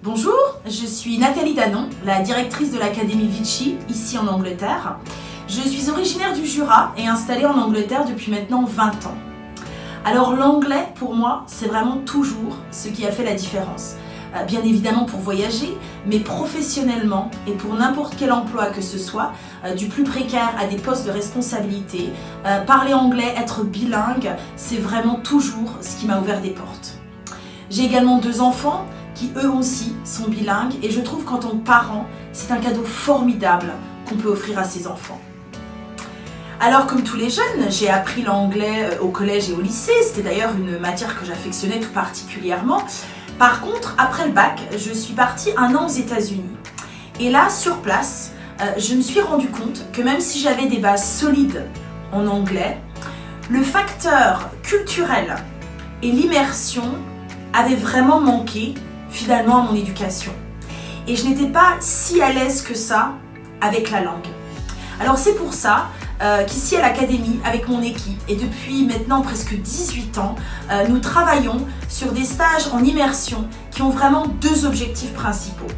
Bonjour, je suis Nathalie Danon, la directrice de l'Académie Vici, ici en Angleterre. Je suis originaire du Jura et installée en Angleterre depuis maintenant 20 ans. Alors l'anglais, pour moi, c'est vraiment toujours ce qui a fait la différence. Bien évidemment pour voyager, mais professionnellement et pour n'importe quel emploi que ce soit, du plus précaire à des postes de responsabilité, parler anglais, être bilingue, c'est vraiment toujours ce qui m'a ouvert des portes. J'ai également 2 enfants qui eux aussi sont bilingues et je trouve qu'en tant que parent, c'est un cadeau formidable qu'on peut offrir à ses enfants. Alors comme tous les jeunes, j'ai appris l'anglais au collège et au lycée, c'était d'ailleurs une matière que j'affectionnais tout particulièrement. Par contre, après le bac, je suis partie 1 an aux États-Unis. Et là, sur place, je me suis rendu compte que même si j'avais des bases solides en anglais, le facteur culturel et l'immersion avaient vraiment manqué finalement à mon éducation. Et je n'étais pas si à l'aise que ça avec la langue. Alors c'est pour ça qu'ici à l'Académie, avec mon équipe, et depuis maintenant presque 18 ans, nous travaillons sur des stages en immersion qui ont vraiment 2 objectifs principaux.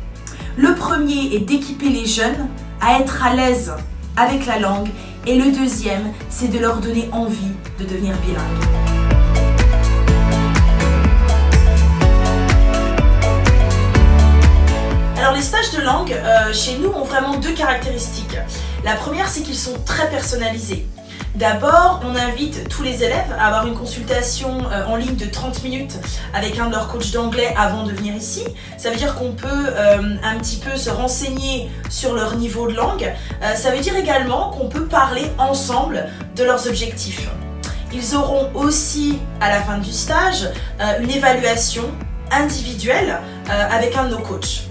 Le premier est d'équiper les jeunes à être à l'aise avec la langue, et le deuxième, c'est de leur donner envie de devenir bilingue. Alors les stages de langue chez nous ont vraiment 2 caractéristiques. La première, c'est qu'ils sont très personnalisés. D'abord, on invite tous les élèves à avoir une consultation en ligne de 30 minutes avec un de leurs coachs d'anglais avant de venir ici. Ça veut dire qu'on peut un petit peu se renseigner sur leur niveau de langue. Ça veut dire également qu'on peut parler ensemble de leurs objectifs. Ils auront aussi, à la fin du stage, une évaluation individuelle avec un de nos coachs.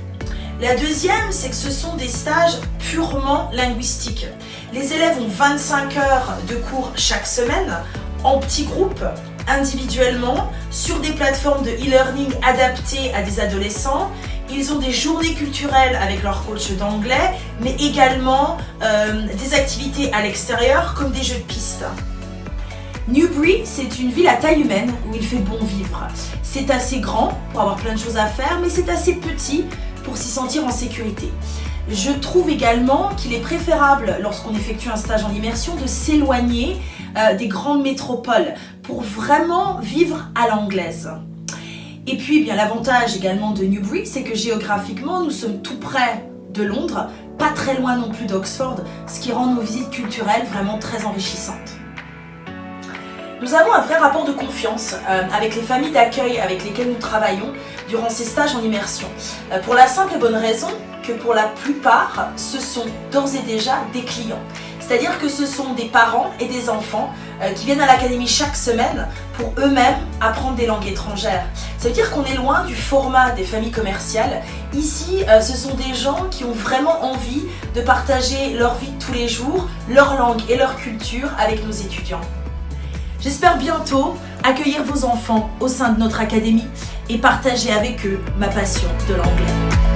La deuxième, c'est que ce sont des stages purement linguistiques. Les élèves ont 25 heures de cours chaque semaine, en petits groupes, individuellement, sur des plateformes de e-learning adaptées à des adolescents. Ils ont des journées culturelles avec leur coach d'anglais, mais également des activités à l'extérieur, comme des jeux de piste. Newbury, c'est une ville à taille humaine où il fait bon vivre. C'est assez grand pour avoir plein de choses à faire, mais c'est assez petit pour s'y sentir en sécurité. Je trouve également qu'il est préférable, lorsqu'on effectue un stage en immersion, de s'éloigner des grandes métropoles pour vraiment vivre à l'anglaise. Et puis, bien, l'avantage également de Newbury, c'est que géographiquement, nous sommes tout près de Londres, pas très loin non plus d'Oxford, ce qui rend nos visites culturelles vraiment très enrichissantes. Nous avons un vrai rapport de confiance avec les familles d'accueil avec lesquelles nous travaillons durant ces stages en immersion. Pour la simple et bonne raison que pour la plupart, ce sont d'ores et déjà des clients. C'est-à-dire que ce sont des parents et des enfants qui viennent à l'Académie chaque semaine pour eux-mêmes apprendre des langues étrangères. Ça veut dire qu'on est loin du format des familles commerciales. Ici, ce sont des gens qui ont vraiment envie de partager leur vie de tous les jours, leur langue et leur culture avec nos étudiants. J'espère bientôt accueillir vos enfants au sein de notre académie et partager avec eux ma passion de l'anglais.